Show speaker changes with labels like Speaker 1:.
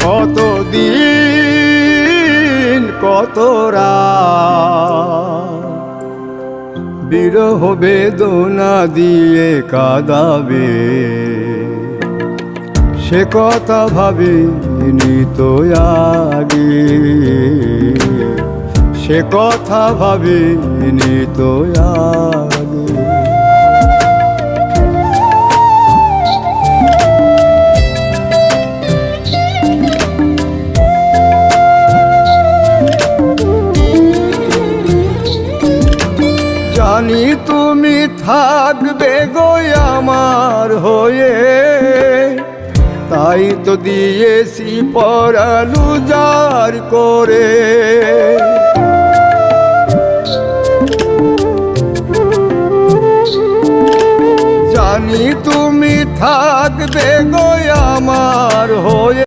Speaker 1: কতদিন কত রাত বিরহ বেদনা দিয়ে কাঁদাবে, সে কথা ভাবিনি তো আগে, সে কথা ভাবিনি তো আগে। জানি তুমি থাকবে গো আমার হয়ে, তাই তো দিয়েছি পরাণ উজাড় করে। জানি তুমি থাকবে গো আমার হয়ে,